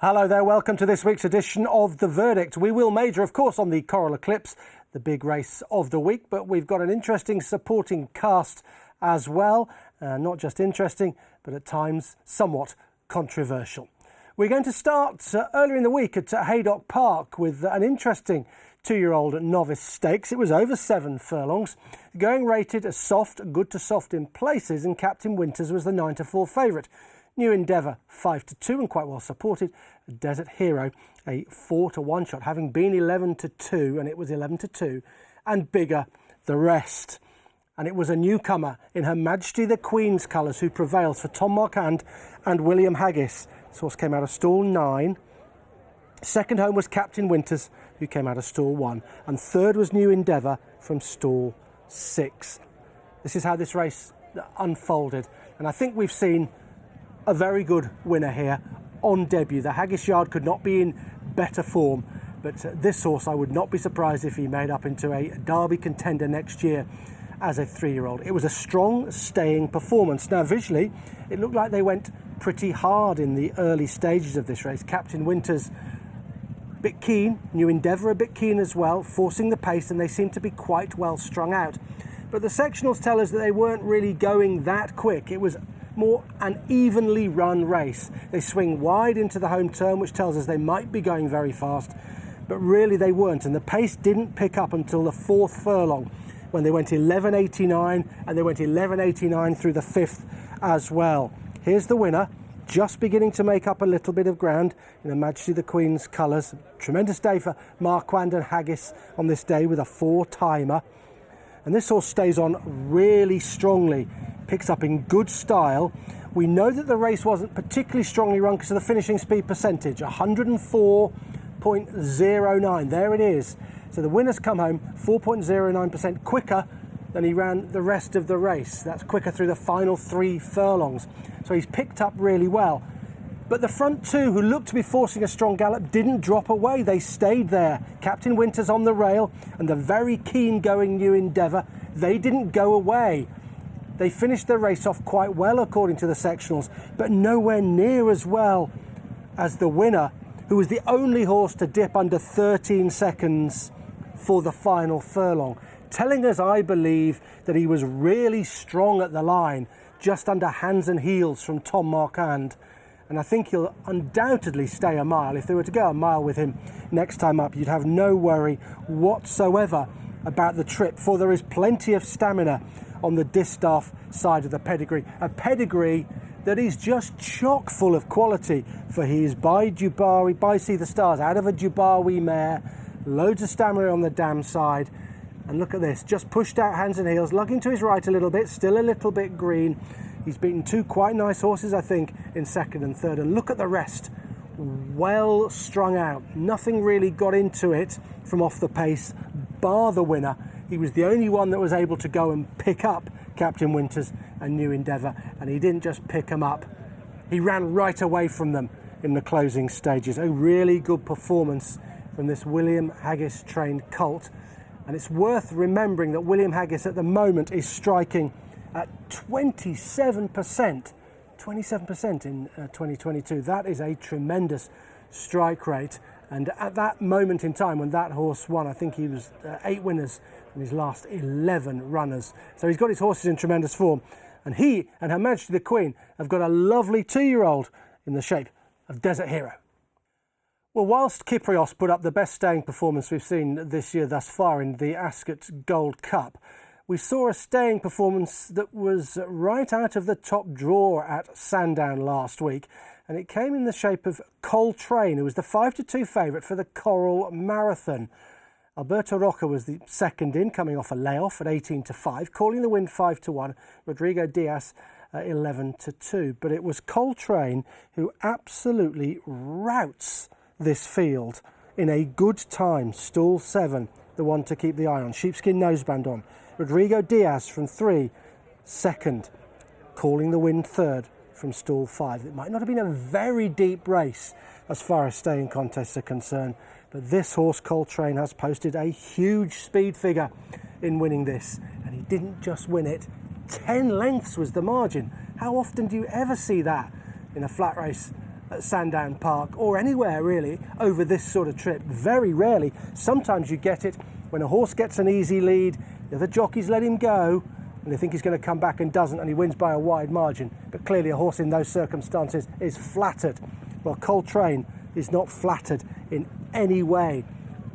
Hello there, welcome to this week's edition of The Verdict. We will major, of course, on the Coral-Eclipse, the big race of the week, but we've got an interesting supporting cast as well. Not just interesting, but at times somewhat controversial. We're going to start earlier in the week at Haydock Park with an interesting two-year-old novice stakes. It was over 7 furlongs, going rated as soft, good to soft in places, and Captain Winters was the 9-4 favourite. New Endeavour 5-2 and quite well supported. Desert Hero a 4-1 shot, having been 11-2, and it was 11-2, and Bigger the rest. And it was a newcomer in Her Majesty the Queen's colours who prevails for Tom Marquand and William Haggis. This horse came out of stall 9. Second home was Captain Winters, who came out of stall 1, and third was New Endeavour from stall 6. This is how this race unfolded, and I think we've seen a very good winner here on debut. The Haggis yard could not be in better form, but this horse I would not be surprised if he made up into a Derby contender next year as a 3-year-old. It was a strong staying performance. Now visually it looked like they went pretty hard in the early stages of this race. Captain Winters a bit keen, New Endeavour a bit keen as well, forcing the pace, and they seemed to be quite well strung out. But the sectionals tell us that they weren't really going that quick. It was more an evenly run race. They swing wide into the home turn, which tells us they might be going very fast, but really they weren't, and the pace didn't pick up until the 4th furlong, when they went 11.89, and they went 11.89 through the 5th as well. Here's the winner, just beginning to make up a little bit of ground in Her Majesty the Queen's colours. Tremendous day for Marquand and Haggis on this day with a 4-timer. And this horse stays on really strongly, picks up in good style. We know that the race wasn't particularly strongly run because of the finishing speed percentage, 104.09. There it is. So the winner's come home 4.09% quicker than he ran the rest of the race. That's quicker through the final 3 furlongs. So he's picked up really well. But the front two, who looked to be forcing a strong gallop, didn't drop away. They stayed there. Captain Winters on the rail and the very keen going New Endeavour, they didn't go away. They finished the race off quite well according to the sectionals, but nowhere near as well as the winner, who was the only horse to dip under 13 seconds for the final furlong, telling us, I believe, that he was really strong at the line, just under hands and heels from Tom Marquand. And I think he'll undoubtedly stay a mile. If they were to go a mile with him next time up, you'd have no worry whatsoever about the trip, for there is plenty of stamina on the distaff side of the pedigree. A pedigree that is just chock full of quality, for he is by Dubarwi, by See the Stars, out of a Dubarwi mare, loads of stamina on the dam side. And look at this, just pushed out hands and heels, lugging to his right a little bit, still a little bit green. He's beaten 2 quite nice horses, I think, in 2nd and 3rd. And look at the rest, well strung out. Nothing really got into it from off the pace, bar the winner. He was the only one that was able to go and pick up Captain Winters and New Endeavour, and he didn't just pick them up. He ran right away from them in the closing stages. A really good performance from this William Haggis trained colt. And it's worth remembering that William Haggis at the moment is striking at 27%. 27% in 2022. That is a tremendous strike rate. And at that moment in time when that horse won, I think he was 8 winners from his last 11 runners. So he's got his horses in tremendous form. And he and Her Majesty the Queen have got a lovely 2-year-old in the shape of Desert Hero. Well, whilst Kyprios put up the best staying performance we've seen this year thus far in the Ascot Gold Cup, we saw a staying performance that was right out of the top drawer at Sandhan last week, and it came in the shape of Coltrane, who was the 5-2 favourite for the Coral Marathon. Alberto Roca was the second in, coming off a layoff at 18-5, calling the win 5-1. Rodrigo Diaz 11-2, but it was Coltrane who absolutely routs this field in a good time. Stall 7, the one to keep the eye on. Sheepskin noseband on. Rodrigo Diaz from 3, second, calling the win 3rd from stall 5. It might not have been a very deep race as far as staying contests are concerned, but this horse Coltrane has posted a huge speed figure in winning this, and he didn't just win it, 10 lengths was the margin. How often do you ever see that in a flat race at Sandhan Park or anywhere really over this sort of trip. Very rarely. Sometimes you get it when a horse gets an easy lead, the other jockeys let him go and they think he's going to come back and doesn't, and he wins by a wide margin. But clearly a horse in those circumstances is flattered. Well, Coltrane is not flattered in any way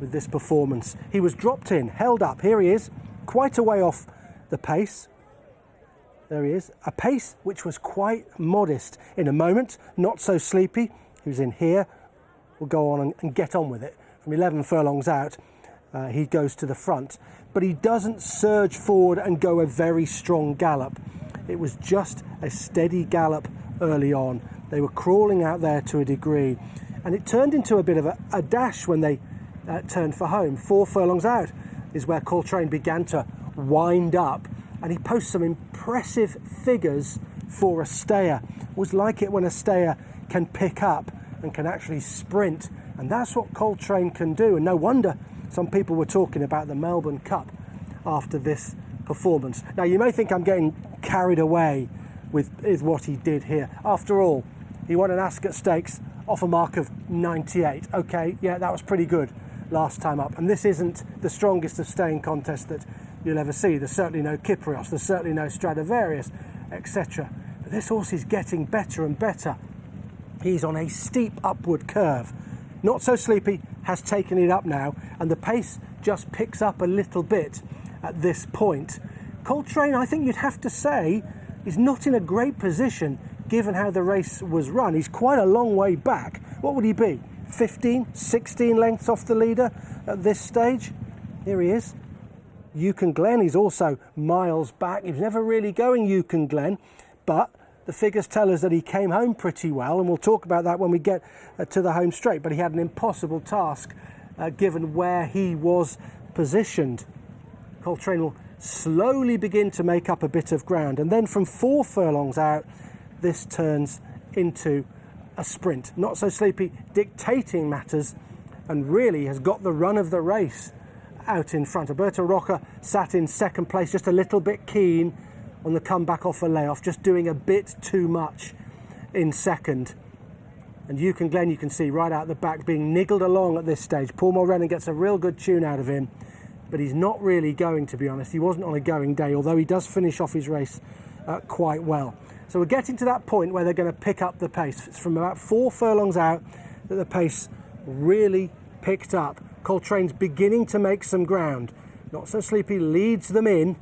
with this performance. He was dropped in, held up. Here he is, quite a way off the pace. There he is, a pace which was quite modest. In a moment, Not So Sleepy, who's in here, will go on and get on with it. From 11 furlongs out, he goes to the front. But he doesn't surge forward and go a very strong gallop. It was just a steady gallop early on. They were crawling out there to a degree. And it turned into a bit of a dash when they turned for home. 4 furlongs out is where Coltrane began to wind up. And he posts some impressive figures for a stayer. It was like it when a stayer can pick up and can actually sprint. And that's what Coltrane can do. And no wonder some people were talking about the Melbourne Cup after this performance. Now, you may think I'm getting carried away with what he did here. After all, he won an Ascot Stakes off a mark of 98. Okay, yeah, that was pretty good last time up. And this isn't the strongest of staying contests that you'll ever see. There's certainly no Kyprios, there's certainly no Stradivarius, etc. But this horse is getting better and better. He's on a steep upward curve. Not So Sleepy has taken it up now, and the pace just picks up a little bit at this point. Coltrane, I think you'd have to say, is not in a great position given how the race was run. He's quite a long way back. What would he be? 15, 16 lengths off the leader at this stage? Here he is. Yukon Glen, he's also miles back. He was never really going Yukon Glen, but the figures tell us that he came home pretty well, and we'll talk about that when we get to the home straight. But he had an impossible task given where he was positioned. Coltrane will slowly begin to make up a bit of ground, and then from 4 furlongs out, this turns into a sprint. Not So Sleepy dictating matters and really has got the run of the race out in front. Alberto Roca sat in second place, just a little bit keen on the comeback off a layoff, just doing a bit too much in second. And Yukon Glen, you can see right out the back, being niggled along at this stage. Paul Mulrennan gets a real good tune out of him, but he's not really going, to be honest. He wasn't on a going day, although he does finish off his race quite well. So we're getting to that point where they're going to pick up the pace. It's from about 4 furlongs out that the pace really picked up. Coltrane's beginning to make some ground. Not So Sleepy leads them in,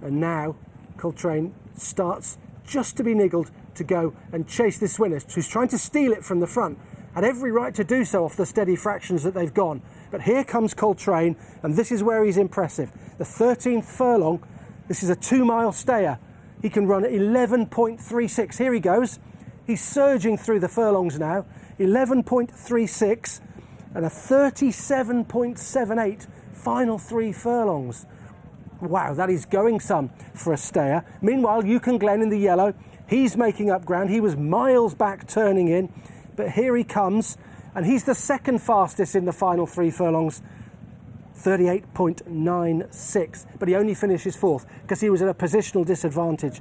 and now Coltrane starts just to be niggled to go and chase this winner, who's trying to steal it from the front. Had every right to do so off the steady fractions that they've gone. But here comes Coltrane, and this is where he's impressive. The 13th furlong, this is a 2-mile stayer. He can run 11.36. Here he goes. He's surging through the furlongs now. 11.36 and a 37.78 final 3 furlongs. Wow, that is going some for a stayer. Meanwhile, Yukon Glen in the yellow, he's making up ground. He was miles back turning in, but here he comes, and he's the second fastest in the final 3 furlongs, 38.96. But he only finishes 4th because he was at a positional disadvantage.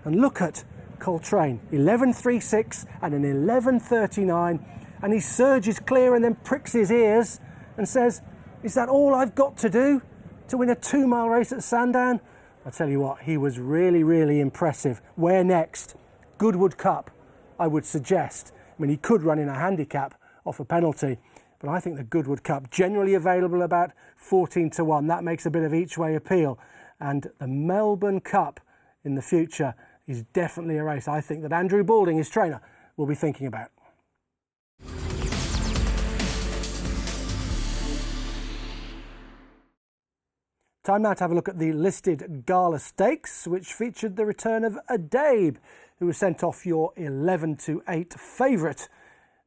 And look at Coltrane, 11.36 and an 11.39, and he surges clear and then pricks his ears and says, "Is that all I've got to do to win a 2-mile race at Sandhan?" I tell you what, he was really, really impressive. Where next? Goodwood Cup, I would suggest. I mean, he could run in a handicap off a penalty, but I think the Goodwood Cup, generally available about 14-1, that makes a bit of each-way appeal. And the Melbourne Cup in the future is definitely a race I think that Andrew Balding, his trainer, will be thinking about. Time now to have a look at the listed Gala Stakes, which featured the return of Adabe, who was sent off your 11-8 favourite.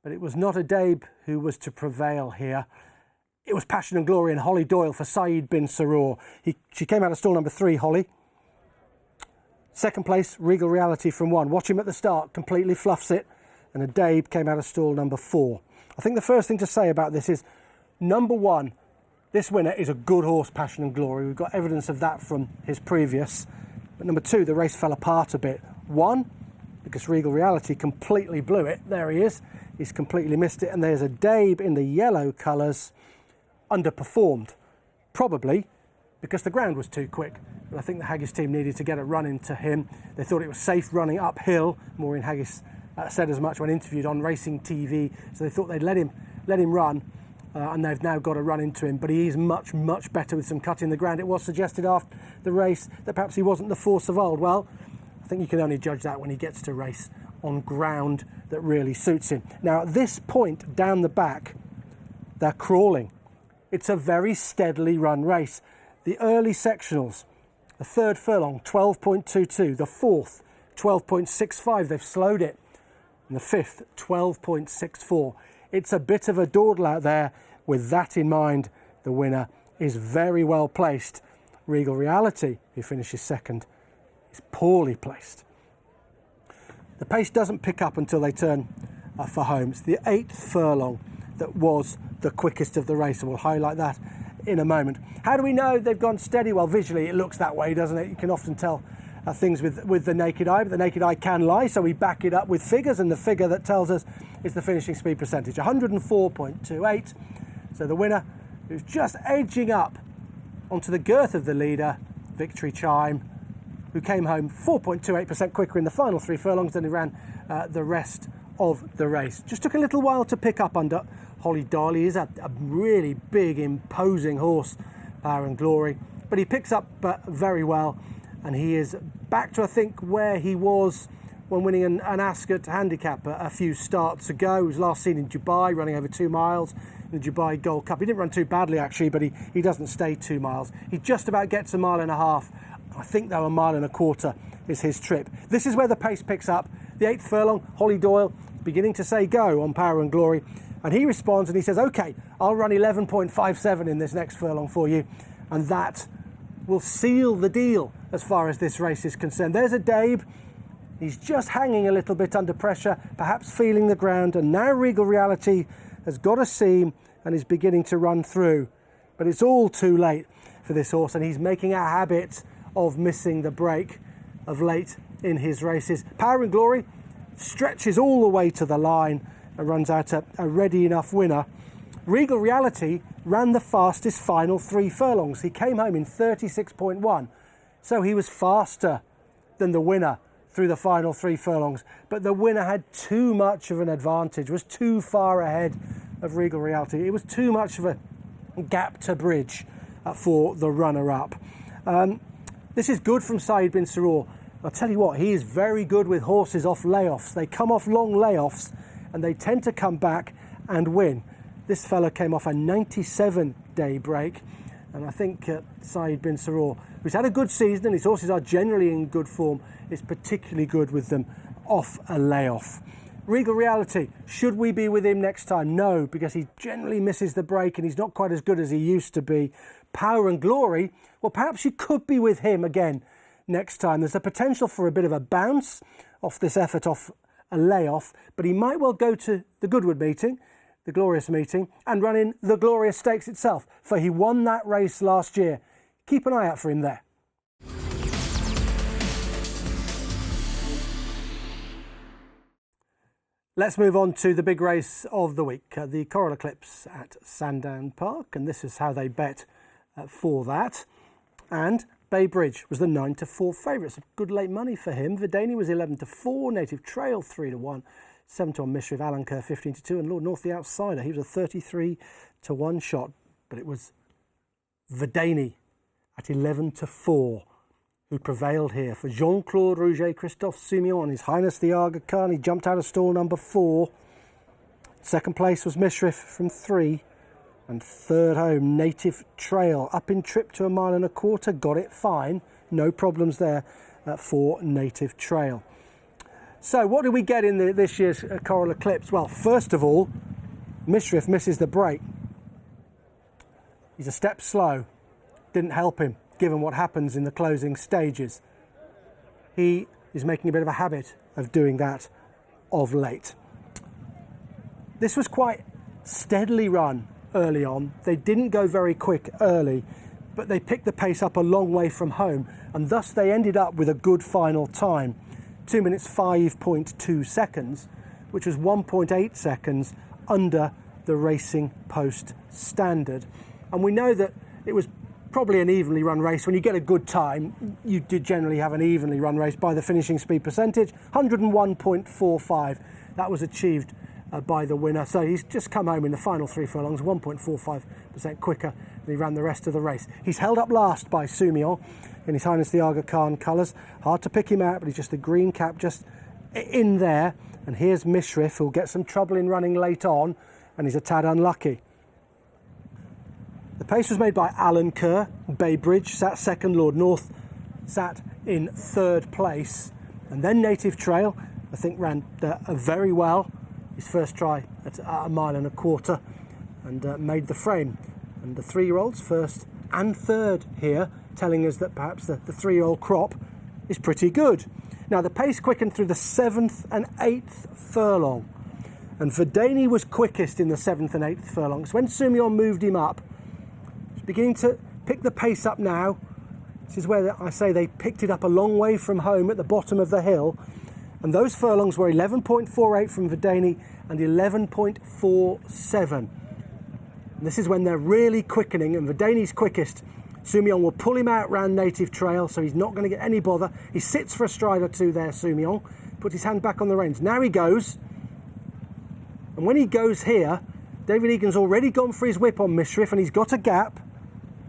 But it was not Adabe who was to prevail here. It was Passion and Glory and Holly Doyle for Saeed bin Saror. She came out of stall number 3, Holly. Second place, Regal Reality from 1. Watch him at the start, completely fluffs it. And Adabe came out of stall number 4. I think the first thing to say about this is, number 1, this winner is a good horse, Passion and Glory. We've got evidence of that from his previous. But number 2, the race fell apart a bit. 1, because Regal Reality completely blew it. There he is. He's completely missed it. And there's a Dabe in the yellow colours, underperformed, probably because the ground was too quick. But I think the Haggis team needed to get a run into him. They thought it was safe running uphill. Maureen Haggis said as much when interviewed on Racing TV. So they thought they'd let him run, and they've now got a run into him. But he is much, much better with some cut in the ground. It was suggested after the race that perhaps he wasn't the force of old. Well, I think you can only judge that when he gets to race on ground that really suits him. Now, at this point down the back, they're crawling. It's a very steadily run race. The early sectionals, the third furlong, 12.22. The fourth, 12.65. They've slowed it. And the fifth, 12.64. It's a bit of a dawdle out there. With that in mind, the winner is very well placed. Regal Reality, who finishes second, is poorly placed. The pace doesn't pick up until they turn for home. It's the 8th furlong that was the quickest of the race, and we'll highlight that in a moment. How do we know they've gone steady? Well, visually it looks that way, doesn't it? You can often tell things with the naked eye, but the naked eye can lie, so we back it up with figures, and the figure that tells us is the finishing speed percentage, 104.28. So the winner, who's just edging up onto the girth of the leader, Victory Chime, who came home 4.28% quicker in the final 3 furlongs than he ran the rest of the race. Just took a little while to pick up under Holly Darley. He's a really big, imposing horse, Power and Glory, but he picks up very well, and he is back to, I think, where he was when winning an Ascot handicap a few starts ago. He was last seen in Dubai, running over 2 miles in the Dubai Gold Cup. He didn't run too badly, actually, but he doesn't stay 2 miles. He just about gets a mile and a half. I think, though, a mile and a quarter is his trip. This is where the pace picks up. The 8th furlong, Holly Doyle beginning to say go on Power and Glory. And he responds and he says, OK, I'll run 11.57 in this next furlong for you. And that will seal the deal as far as this race is concerned. There's a Dabe. He's just hanging a little bit under pressure, perhaps feeling the ground. And now Regal Reality has got a seam and is beginning to run through. But it's all too late for this horse, and he's making a habit of missing the break of late in his races. Power and Glory stretches all the way to the line and runs out a ready enough winner. Regal Reality ran the fastest final 3 furlongs. He came home in 36.1, so he was faster than the winner through the final 3 furlongs. But the winner had too much of an advantage, was too far ahead of Regal Reality. It was too much of a gap to bridge for the runner-up. This is good from Saeed bin Suroor. I'll tell you what, he is very good with horses off layoffs. They come off long layoffs and they tend to come back and win. This fella came off a 97-day break, and I think Saeed bin Suroor, who's had a good season and his horses are generally in good form, is particularly good with them off a layoff. Regal Reality, should we be with him next time? No, because he generally misses the break and he's not quite as good as he used to be. Power and Glory, well, perhaps you could be with him again next time. There's a potential for a bit of a bounce off this effort off a layoff, but he might well go to the Goodwood meeting, the Glorious meeting, and run in the Glorious Stakes itself, for he won that race last year. Keep an eye out for him there. Let's move on to the big race of the week, the Coral-Eclipse at Sandhan Park, and this is how they bet for that. And Bay Bridge was the 9-4 favourite. Some good late money for him. Vadeni was 11-4, Native Trail 3-1, 7-1 Mischief, Alanker 15-2, and Lord North the outsider. He was a 33-1 shot, but it was Verdani at 11-4 who prevailed here for Jean-Claude Rouget, Christophe Soumillon, and His Highness the Aga Khan. He jumped out of stall number 4. Second place was Mischief from 3. And third home, Native Trail, up in trip to a mile and a quarter, got it fine. No problems there for Native Trail. So what do we get in this year's Coral-Eclipse? Well, first of all, Mischief misses the break. He's a step slow. Didn't help him, given what happens in the closing stages. He is making a bit of a habit of doing that of late. This was quite steadily run early on. They didn't go very quick early, but they picked the pace up a long way from home, and thus they ended up with a good final time. 2 minutes 5.2 seconds, which was 1.8 seconds under the Racing Post standard. And we know that it was probably an evenly run race. When you get a good time, you did generally have an evenly run race by the finishing speed percentage, 101.45. That was achieved by the winner. So he's just come home in the final 3 furlongs, 1.45% quicker than he ran the rest of the race. He's held up last by Soumillon in His Highness the Aga Khan colours. Hard to pick him out, but he's just a green cap just in there. And here's Mishriff, who'll get some trouble in running late on, and he's a tad unlucky. The pace was made by Alan Kerr. Baybridge sat second, Lord North sat in third place. And then Native Trail, I think, ran very well. His first try at a mile and a quarter, and made the frame. And the 3-year-olds first and third here, telling us that perhaps the 3-year-old crop is pretty good. Now the pace quickened through the 7th and 8th furlong, and Verdani was quickest in the 7th and 8th furlongs. When Soumillon moved him up, he's beginning to pick the pace up now. This is where I say they picked it up a long way from home at the bottom of the hill. And those furlongs were 11.48 from Vadeni and 11.47. And this is when they're really quickening, and Vadeni's quickest. Soumillon will pull him out round Native Trail, so he's not going to get any bother. He sits for a stride or two there, Soumillon. Puts his hand back on the reins. Now he goes. And when he goes here, David Egan's already gone for his whip on Mishriff, and he's got a gap.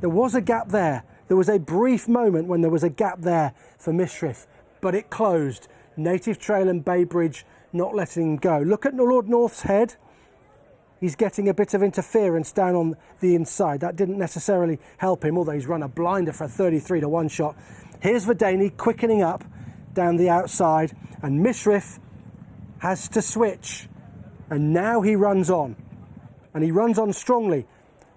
There was a gap there. There was a brief moment when there was a gap there for Mishriff, but it closed. Native Trail and Baybridge not letting him go. Look at Lord North's head. He's getting a bit of interference down on the inside. That didn't necessarily help him, although he's run a blinder for a 33 to 1 shot. Here's Verdani quickening up down the outside, and Mishriff has to switch. And now he runs on. And he runs on strongly.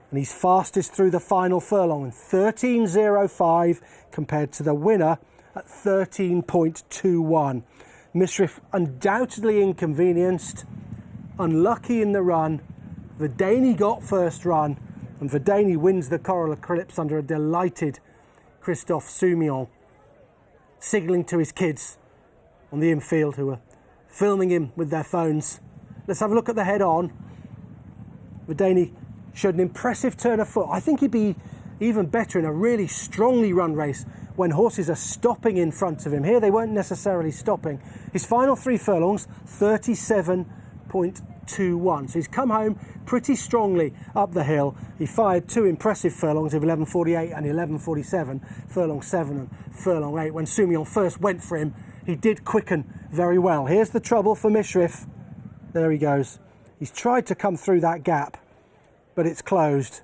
And he's fastest through the final furlong in 13.05 compared to the winner at 13.21. Mishriff undoubtedly inconvenienced, unlucky in the run. Vadeni got first run, and Vadeni wins the Coral-Eclipse under a delighted Christophe Soumillon, signalling to his kids on the infield who were filming him with their phones. Let's have a look at the head-on. Vadeni showed an impressive turn of foot. I think he'd be even better in a really strongly run race when horses are stopping in front of him. Here they weren't necessarily stopping. His final 3 furlongs, 37.21. So he's come home pretty strongly up the hill. He fired 2 impressive furlongs of 11.48 and 11.47, furlong 7 and furlong 8. When Soumillon first went for him, he did quicken very well. Here's the trouble for Mishriff. There he goes. He's tried to come through that gap, but it's closed.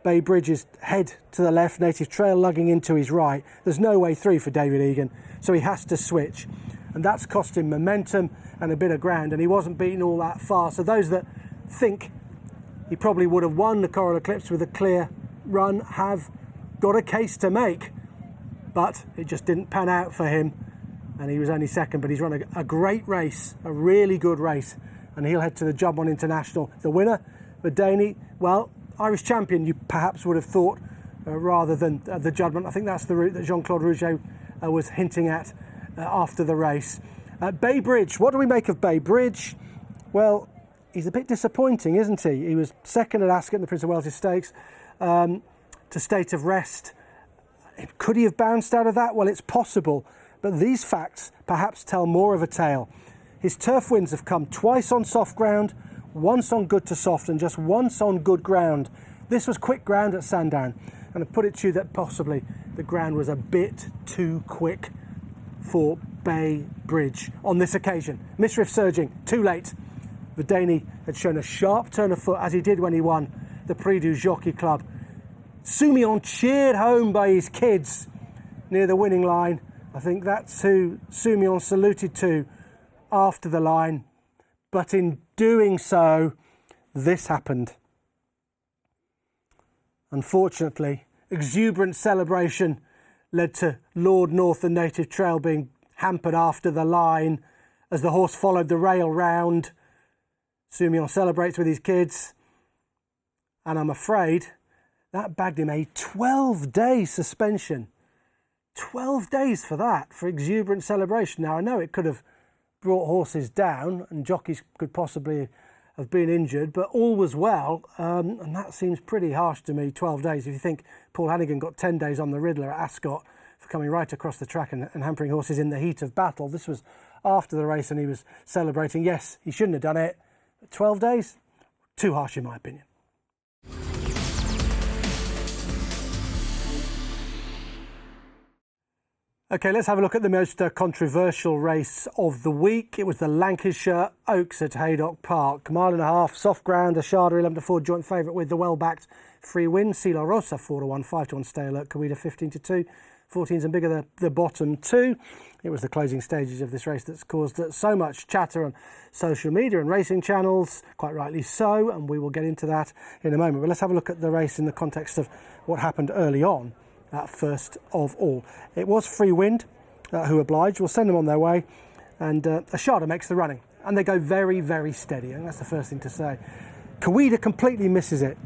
Baybridge is head to the left, Native Trail lugging into his right. There's no way through for David Egan, so he has to switch. And that's cost him momentum and a bit of ground, and he wasn't beaten all that far. So those that think he probably would have won the Coral-Eclipse with a clear run have got a case to make. But it just didn't pan out for him, and he was only second, but he's run a great race, a really good race, and he'll head to the Jubbon International. The winner, Verdani, well, Irish champion, you perhaps would have thought, rather than the Jubbon. I think that's the route that Jean-Claude Rouget was hinting at after the race. Baybridge, what do we make of Baybridge? Well, he's a bit disappointing, isn't he? He was second at Ascot in the Prince of Wales Stakes to State of Rest. Could he have bounced out of that? Well, it's possible, but these facts perhaps tell more of a tale. His turf wins have come twice on soft ground, once on good to soft, and just once on good ground. This was quick ground at Sandhan, and I put it to you that possibly the ground was a bit too quick for Baybridge on this occasion. Mishriff surging, too late. Vadeni had shown a sharp turn of foot, as he did when he won the Prix du Jockey Club. Soumillon cheered home by his kids near the winning line. I think that's who Soumillon saluted to after the line. But in doing so, this happened. Unfortunately, exuberant celebration led to Lord North and Native Trail being hampered after the line as the horse followed the rail round. Soumillon celebrates with his kids, and I'm afraid that bagged him a 12-day suspension. 12 days for that, for exuberant celebration. Now, I know it could have brought horses down and jockeys could possibly have been injured, but all was well, and that seems pretty harsh to me, 12 days. If you think Paul Hannigan got 10 days on the Riddler at Ascot for coming right across the track and hampering horses in the heat of battle. This was after the race and he was celebrating. Yes, he shouldn't have done it. 12 days? Too harsh in my opinion. Okay, let's have a look at the most controversial race of the week. It was the Lancashire Oaks at Haydock Park. Mile and a half, soft ground, Ashada 11-4, joint favourite with the well-backed Free Wind. Sila Rosa 4-1, 5-1, Stay Alert, Kawida 15-2. 14s and bigger the bottom two. It was the closing stages of this race that's caused so much chatter on social media and racing channels, quite rightly so, and we will get into that in a moment. But let's have a look at the race in the context of what happened early on. First of all, it was Free Wind who obliged. We'll send them on their way, and Ashada makes the running, and they go very, very steady, and that's the first thing to say. Kawida completely misses it,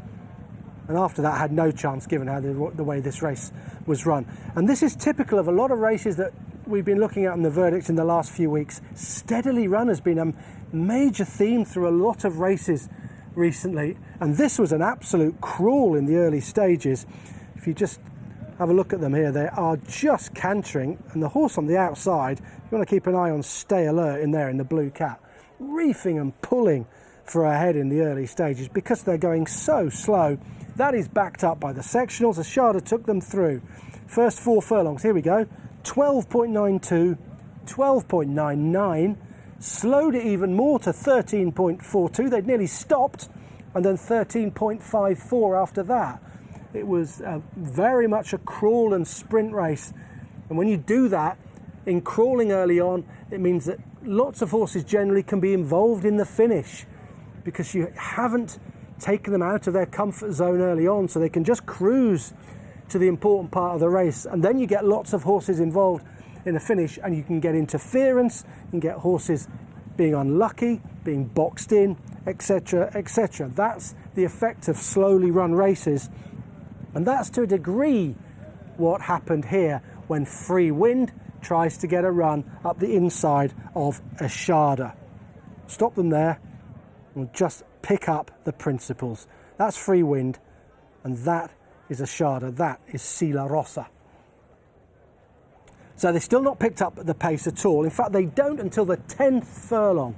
and after that had no chance given how the way this race was run. And this is typical of a lot of races that we've been looking at in the verdicts in the last few weeks. Steadily run has been a major theme through a lot of races recently, and this was an absolute crawl in the early stages. If you just have a look at them here, they are just cantering, and the horse on the outside, you want to keep an eye on Stay Alert in there in the blue cap, reefing and pulling for a head in the early stages because they're going so slow. That is backed up by the sectionals. Ashada took them through. First 4 furlongs, here we go, 12.92, 12.99, slowed it even more to 13.42. They'd nearly stopped, and then 13.54 after that. It was very much a crawl and sprint race. And when you do that, in crawling early on, it means that lots of horses generally can be involved in the finish because you haven't taken them out of their comfort zone early on, so they can just cruise to the important part of the race. And then you get lots of horses involved in the finish, and you can get interference, you can get horses being unlucky, being boxed in, etc., etc. That's the effect of slowly run races. And that's to a degree what happened here when Free Wind tries to get a run up the inside of Ashada. Stop them there and just pick up the principles. That's Free Wind, and that is Ashada. That is Sila Rosa. So they're still not picked up the pace at all. In fact, they don't until the 10th furlong.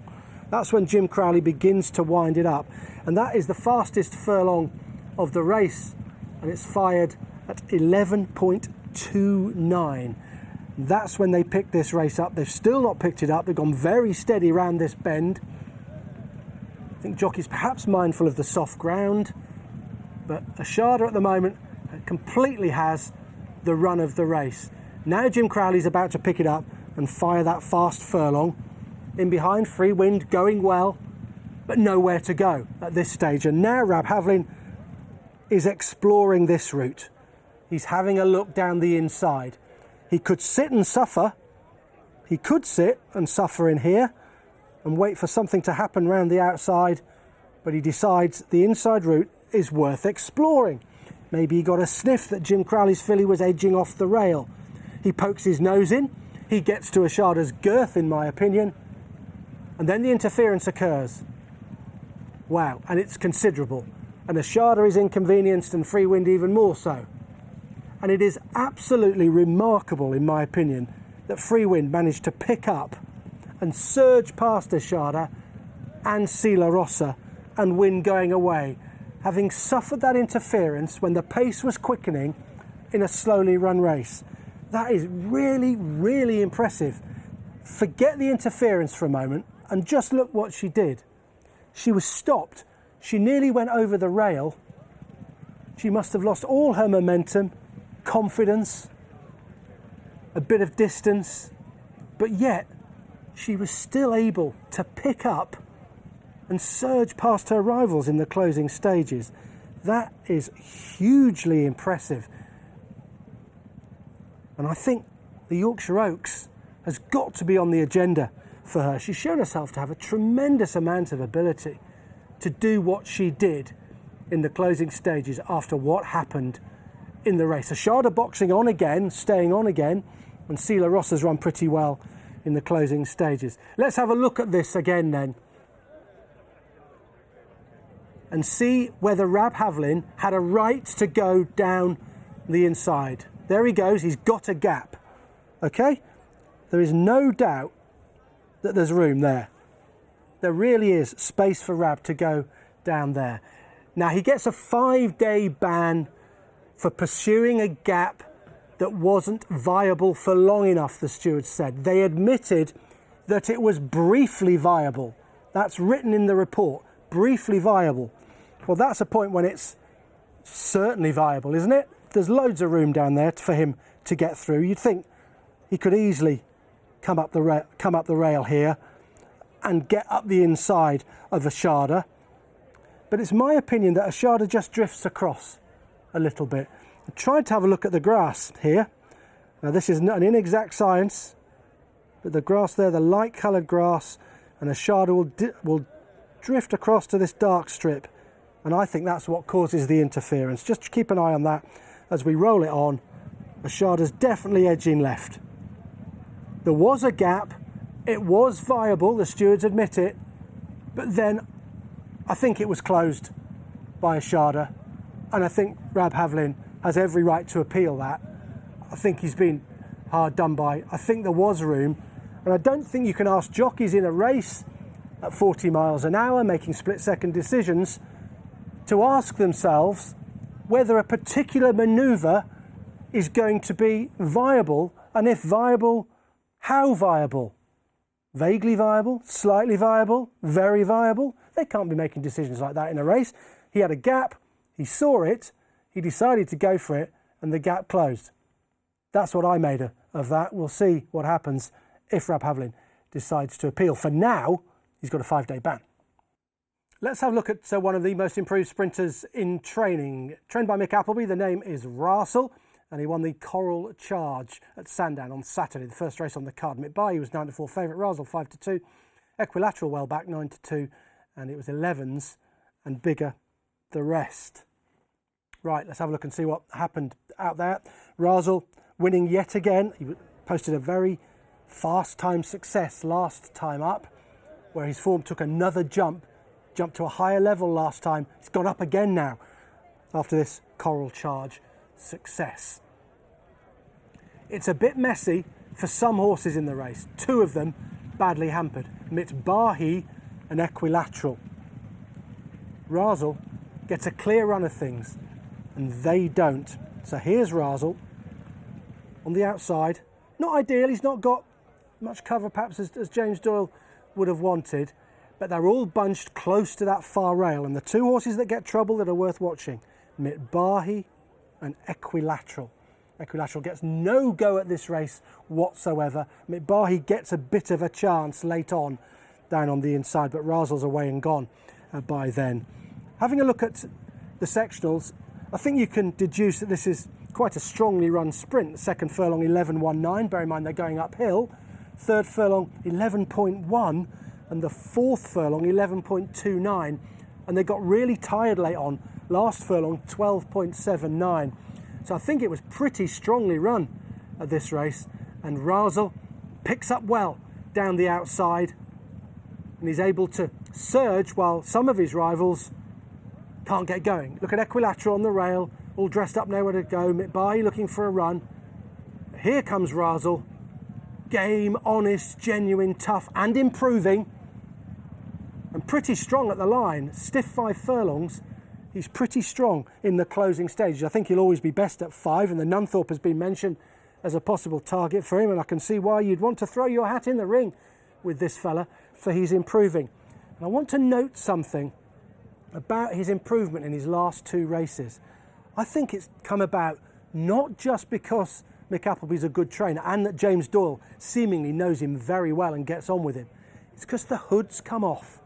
That's when Jim Crowley begins to wind it up. And that is the fastest furlong of the race. And it's fired at 11.29. That's when they picked this race up. They've still not picked it up. They've gone very steady around this bend. I think jockey's perhaps mindful of the soft ground, but Ashada at the moment completely has the run of the race. Now Jim Crowley's about to pick it up and fire that fast furlong. In behind, Free Wind going well, but nowhere to go at this stage. And now Rab Havlin is exploring this route. He's having a look down the inside. He could sit and suffer. He could sit and suffer in here and wait for something to happen round the outside, but he decides the inside route is worth exploring. Maybe he got a sniff that Jim Crowley's filly was edging off the rail. He pokes his nose in. He gets to Ashada's girth, in my opinion, and then the interference occurs. Wow, and it's considerable. And Ashada is inconvenienced and Free Wind even more so. And it is absolutely remarkable, in my opinion, that Free Wind managed to pick up and surge past Ashada and Sila Rosa and win going away, having suffered that interference when the pace was quickening in a slowly run race. That is really, really impressive. Forget the interference for a moment and just look what she did. She was stopped. She nearly went over the rail. She must have lost all her momentum, confidence, a bit of distance, but yet she was still able to pick up and surge past her rivals in the closing stages. That is hugely impressive. And I think the Yorkshire Oaks has got to be on the agenda for her. She's shown herself to have a tremendous amount of ability to do what she did in the closing stages after what happened in the race. Ashada boxing on again, staying on again, and Sela Rosa's run pretty well in the closing stages. Let's have a look at this again then and see whether Rab Havlin had a right to go down the inside. There he goes, he's got a gap, okay? There is no doubt that there's room there. There really is space for Rab to go down there. Now he gets a 5-day ban for pursuing a gap that wasn't viable for long enough, the stewards said. They admitted that it was briefly viable. That's written in the report, briefly viable. Well, that's a point when it's certainly viable, isn't it? There's loads of room down there for him to get through. You'd think he could easily come up the rail here and get up the inside of Ashada. But it's my opinion that Ashada just drifts across a little bit. I tried to have a look at the grass here. Now this is not an inexact science, but the grass there, the light coloured grass, and Ashada will drift across to this dark strip, and I think that's what causes the interference. Just keep an eye on that as we roll it on. Ashada's definitely edging left. There was a gap, it was viable, the stewards admit it, but then I think it was closed by Ashada, and I think Rab Havlin has every right to appeal that. I think he's been hard done by. I think there was room, and I don't think you can ask jockeys in a race at 40 miles an hour making split-second decisions to ask themselves whether a particular manoeuvre is going to be viable, and if viable, how viable? Vaguely viable, slightly viable, very viable? They can't be making decisions like that in a race. He had a gap, he saw it, he decided to go for it, and the gap closed. That's what I made of that. We'll see what happens if Rab Havlin decides to appeal. For now, he's got a 5-day ban. Let's have a look at one of the most improved sprinters in training. Trained by Mick Appleby, the name is Rarsel, and he won the Coral Charge at Sandhan on Saturday, the first race on the card. Mick Barr, he was 9-4 favourite, Rarsel 5-2, Equilateral well back 9-2, and it was 11s and bigger the rest. Right, let's have a look and see what happened out there. Rarsel winning yet again. He posted a very fast time success last time up, where his form took another jumped to a higher level last time. It's gone up again now after this Coral Charge success. It's a bit messy for some horses in the race. 2 of them badly hampered. Mitbahi and Equilateral. Rarsel gets a clear run of things, and they don't. So here's Rarsel on the outside. Not ideal, he's not got much cover perhaps as James Doyle would have wanted, but they're all bunched close to that far rail, and the 2 horses that get trouble that are worth watching, Mitbahi and Equilateral. Equilateral gets no go at this race whatsoever. Mitbahi gets a bit of a chance late on down on the inside, but Rarsel's away and gone by then. Having a look at the sectionals, I think you can deduce that this is quite a strongly run sprint. The second furlong 11.19, bear in mind they're going uphill. Third furlong 11.1, and the fourth furlong 11.29, and they got really tired late on. Last furlong 12.79. So I think it was pretty strongly run at this race, and Rarsel picks up well down the outside, and he's able to surge while some of his rivals can't get going. Look at Equilateral on the rail, all dressed up, nowhere to go. Mitbahi looking for a run. Here comes Rarsel. Game, honest, genuine, tough, and improving. And pretty strong at the line. Stiff 5 furlongs. He's pretty strong in the closing stages. I think he'll always be best at 5, and the Nunthorpe has been mentioned as a possible target for him, and I can see why you'd want to throw your hat in the ring with this fella, for he's improving. And I want to note something about his improvement in his last 2 races. I think it's come about not just because Mick Appleby's a good trainer and that James Doyle seemingly knows him very well and gets on with him. It's because the hood's come off.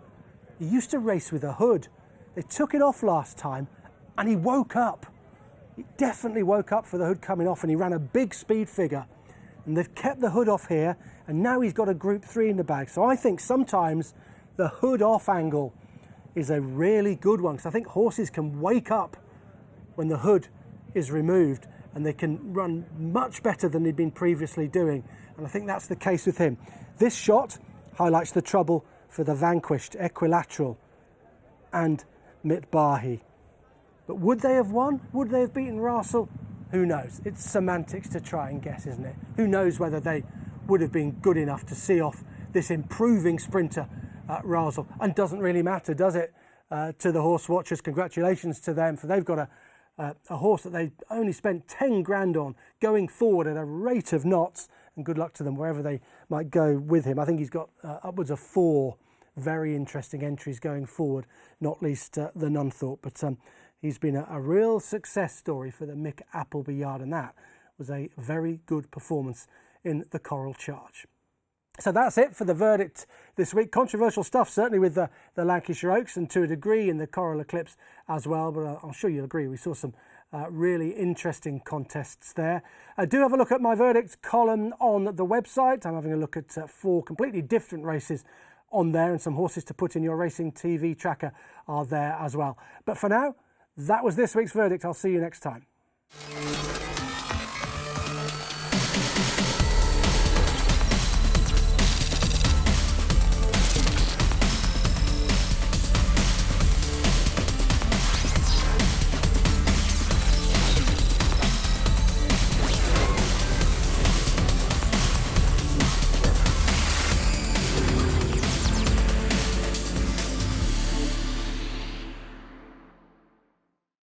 He used to race with a hood. They took it off last time and he woke up. He definitely woke up for the hood coming off, and he ran a big speed figure. And they've kept the hood off here, and now he's got a Group 3 in the bag. So I think sometimes the hood off angle is a really good one, because I think horses can wake up when the hood is removed, and they can run much better than they'd been previously doing. And I think that's the case with him. This shot highlights the trouble for the vanquished Equilateral and Mitbahi. But would they have won? Would they have beaten Russell? Who knows? It's semantics to try and guess, isn't it? Who knows whether they would have been good enough to see off this improving sprinter at Russell? And doesn't really matter, does it? To the horse watchers, congratulations to them, for they've got a horse that they only spent 10 grand on, going forward at a rate of knots, and good luck to them wherever they might go with him. I think he's got upwards of 4 very interesting entries going forward, not least the Nunthorpe, but he's been a real success story for the Mick Appleby yard, and that was a very good performance in the Coral Charge. So that's it for the verdict this week. Controversial stuff, certainly with the Lancashire Oaks, and to a degree in the Coral-Eclipse as well, but I'm sure you'll agree we saw some really interesting contests there. Do have a look at my verdict column on the website. I'm having a look at 4 completely different races on there, and some horses to put in your racing TV tracker are there as well. But for now, that was this week's verdict. I'll see you next time.